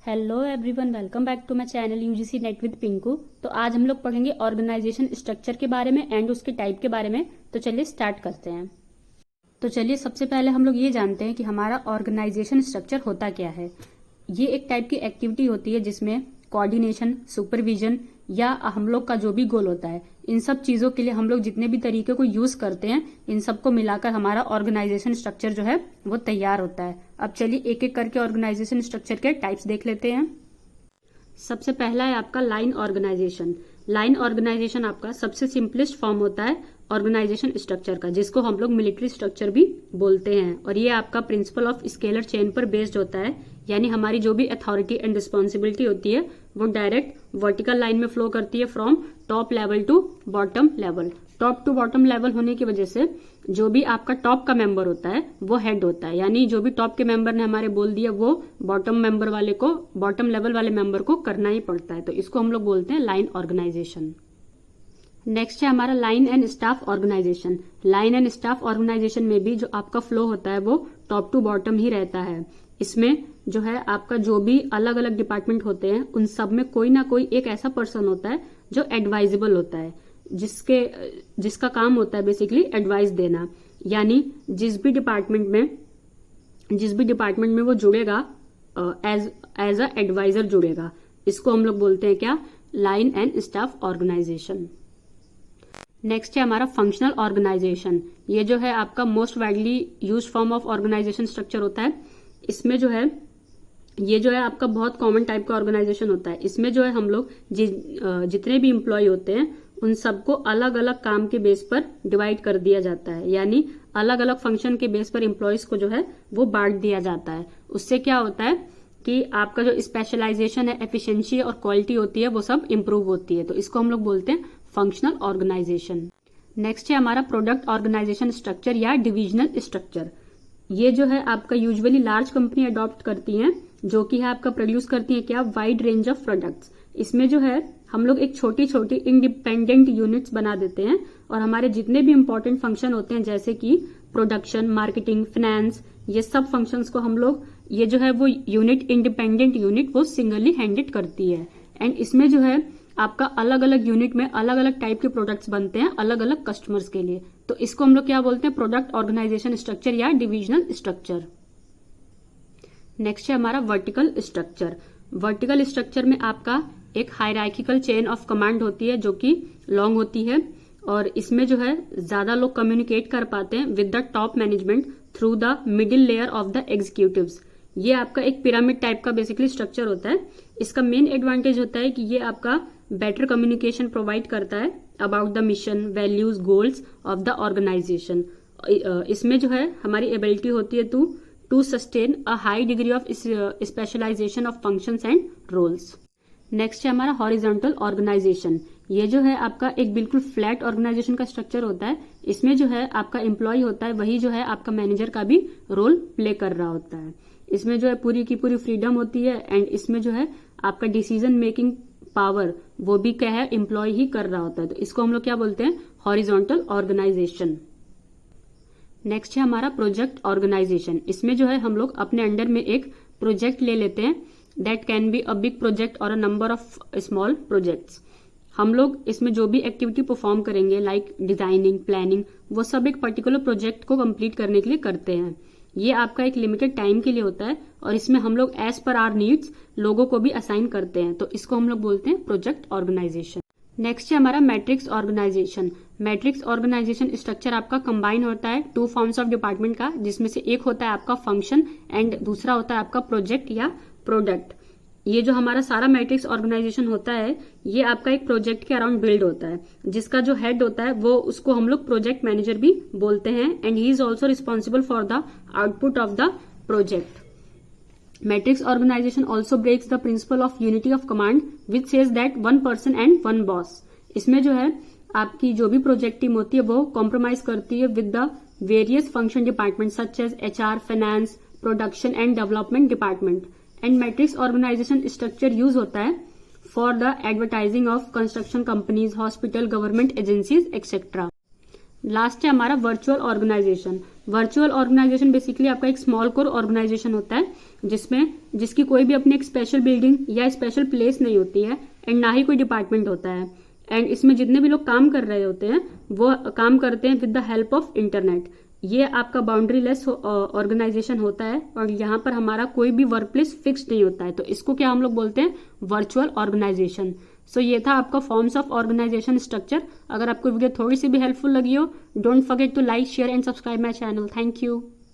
Hello everyone, welcome back to my channel UGC NET with Pinku. तो आज हम लोग पढ़ेंगे ऑर्गेनाइजेशन स्ट्रक्चर के बारे में एंड उसके टाइप के बारे में। तो चलिए स्टार्ट करते हैं। तो चलिए सबसे पहले हम लोग ये जानते हैं कि हमारा ऑर्गेनाइजेशन स्ट्रक्चर होता क्या है। ये एक टाइप की एक्टिविटी होती है जिसमें कोऑर्डिनेशन, सुपरविजन या हम लोग का जो भी गोल होता है, इन सब चीजों के लिए हम लोग जितने भी तरीके को यूज करते हैं, इन सबको मिलाकर हमारा ऑर्गेनाइजेशन स्ट्रक्चर जो है वो तैयार होता है। अब चलिए एक एक करके ऑर्गेनाइजेशन स्ट्रक्चर के टाइप्स देख लेते हैं। सबसे पहला है आपका लाइन ऑर्गेनाइजेशन। लाइन ऑर्गेनाइजेशन आपका सबसे सिंपलेस्ट फॉर्म होता है ऑर्गेनाइजेशन स्ट्रक्चर का, जिसको हम लोग मिलिट्री स्ट्रक्चर भी बोलते हैं। और ये आपका प्रिंसिपल ऑफ स्केलर चेन पर बेस्ड होता है, यानी हमारी जो भी अथॉरिटी एंड रिस्पॉन्सिबिलिटी होती है वो डायरेक्ट वर्टिकल लाइन में फ्लो करती है from top level to bottom level. Top to bottom level होने की वजह से जो भी आपका टॉप का मेंबर होता है वो हेड होता है, यानी जो भी टॉप के मेंबर ने हमारे बोल दिया वो बॉटम मेंबर वाले को, बॉटम लेवल वाले मेंबर को करना ही पड़ता है। तो इसको हम लोग बोलते हैं लाइन ऑर्गेनाइजेशन। नेक्स्ट है हमारा line and staff organisation. Line and staff organisation में भी जो आपका फ्लो होता है वो टॉप टू बॉटम ही रहता है। इसमें जो है आपका जो भी अलग अलग डिपार्टमेंट होते हैं उन सब में कोई ना कोई एक ऐसा पर्सन होता है जो एडवाइजेबल होता है, जिसका काम होता है बेसिकली एडवाइस देना। यानी जिस भी डिपार्टमेंट में वो जुड़ेगा एज अ एडवाइजर जुड़ेगा। इसको हम लोग बोलते हैं क्या, line and staff organisation. Next है हमारा फंक्शनल ऑर्गेनाइजेशन। ये जो है आपका most widely use form of organisation structure होता है। इसमें जो है ये जो है आपका बहुत कॉमन टाइप का ऑर्गेनाइजेशन होता है। इसमें जो है हम लोग जितने भी एम्प्लॉय होते हैं उन सबको अलग अलग काम के बेस पर डिवाइड कर दिया जाता है, यानी अलग अलग फंक्शन के बेस पर एम्प्लॉयज को जो है वो बांट दिया जाता है। उससे क्या होता है कि आपका जो स्पेशलाइजेशन है, एफिशिएंसी और क्वालिटी होती है वो सब इंप्रूव होती है। तो इसको हम लोग बोलते हैं फंक्शनल ऑर्गेनाइजेशन। नेक्स्ट है हमारा प्रोडक्ट ऑर्गेनाइजेशन स्ट्रक्चर या डिविजनल स्ट्रक्चर। ये जो है आपका यूजुअली लार्ज कंपनी अडॉप्ट करती हैं, जो कि है आपका प्रोड्यूस करती है क्या, वाइड रेंज ऑफ प्रोडक्ट्स। इसमें जो है हम लोग एक छोटी छोटी इंडिपेंडेंट यूनिट्स बना देते हैं और हमारे जितने भी इंपॉर्टेंट फंक्शन होते हैं जैसे कि प्रोडक्शन, मार्केटिंग, फाइनेंस, ये सब फंक्शंस को हम लोग, ये जो है वो यूनिट, इंडिपेंडेंट यूनिट वो सिंगली हैंडल करती है। एंड इसमें जो है आपका अलग अलग यूनिट में अलग अलग टाइप के प्रोडक्ट्स बनते हैं अलग अलग कस्टमर्स के लिए। तो इसको हम लोग क्या बोलते हैं, प्रोडक्ट ऑर्गेनाइजेशन स्ट्रक्चर या डिविजनल स्ट्रक्चर। नेक्स्ट है हमारा वर्टिकल स्ट्रक्चर। वर्टिकल स्ट्रक्चर में आपका एक हायरार्किकल चेन ऑफ कमांड होती है जो कि लॉन्ग होती है, और इसमें जो है ज्यादा लोग कम्युनिकेट कर पाते हैं with the top management through the middle layer of the executives. ये आपका एक पिरामिड टाइप का बेसिकली स्ट्रक्चर होता है। इसका मेन एडवांटेज होता है कि ये आपका बेटर कम्युनिकेशन प्रोवाइड करता है about the mission, values, goals of the organization. इसमें जो है हमारी एबिलिटी होती है to sustain a high degree of specialization of functions and roles. Next है हमारा हॉरिजॉन्टल ऑर्गेनाइजेशन। ये जो है आपका एक बिल्कुल फ्लैट ऑर्गेनाइजेशन का स्ट्रक्चर होता है। इसमें जो है आपका एम्प्लॉय होता है वही जो है आपका मैनेजर का भी रोल प्ले कर रहा होता है। इसमें जो है पूरी की पूरी फ्रीडम होती है एंड इसमें जो है आपका डिसीजन मेकिंग पावर वो भी क्या है, एम्प्लॉय ही कर रहा होता है। तो इसको हम लोग क्या बोलते हैं, हॉरिजॉन्टल ऑर्गेनाइजेशन। नेक्स्ट है हमारा प्रोजेक्ट ऑर्गेनाइजेशन। इसमें जो है हम लोग अपने अंडर में एक प्रोजेक्ट ले लेते हैं, that can be a big project और a number of small projects. हम लोग इसमें जो भी एक्टिविटी परफॉर्म करेंगे लाइक डिजाइनिंग, प्लानिंग, वो सब एक पर्टिकुलर प्रोजेक्ट को कंप्लीट करने के लिए करते हैं। ये आपका एक लिमिटेड टाइम के लिए होता है और इसमें हम लोग एज पर आवर नीड्स लोगों को भी असाइन करते हैं। तो इसको हम लोग बोलते हैं प्रोजेक्ट ऑर्गेनाइजेशन। नेक्स्ट है हमारा matrix organization. Matrix organization structure आपका कंबाइन होता है टू फॉर्म्स ऑफ डिपार्टमेंट का, जिसमें से एक होता है आपका फंक्शन एंड दूसरा होता है आपका प्रोजेक्ट या प्रोडक्ट। ये जो हमारा सारा मैट्रिक्स ऑर्गेनाइजेशन होता है ये आपका एक प्रोजेक्ट के अराउंड बिल्ड होता है, जिसका जो हेड होता है वो उसको हम लोग प्रोजेक्ट मैनेजर भी बोलते हैं and he is also responsible for the output of the project. Matrix organization also breaks the principle of unity of command which says that one person and one boss. इसमें जो है आपकी जो भी project team होती है वो compromise करती है with the various function department such as HR, finance, production and development department. And matrix organization structure use होता है for the advertising of construction companies, hospital, government agencies etcetera. Last है हमारा virtual organization. Virtual organization basically आपका एक small core organisation होता है जिसकी कोई भी अपनी एक स्पेशल बिल्डिंग या स्पेशल प्लेस नहीं होती है एंड ना ही कोई डिपार्टमेंट होता है। एंड इसमें जितने भी लोग काम कर रहे होते हैं वो काम करते हैं with the help of internet. ये आपका बाउंड्री लेस ऑर्गेनाइजेशन होता है और यहाँ पर हमारा कोई भी वर्क प्लेस फिक्स नहीं होता है, तो इसको क्या हम लोग बोलते हैं, वर्चुअल ऑर्गेनाइजेशन। सो ये था आपका फॉर्म्स ऑफ ऑर्गेनाइजेशन स्ट्रक्चर। अगर आपको वीडियो थोड़ी सी भी हेल्पफुल लगी हो, don't forget to like, share and subscribe my channel. Thank you.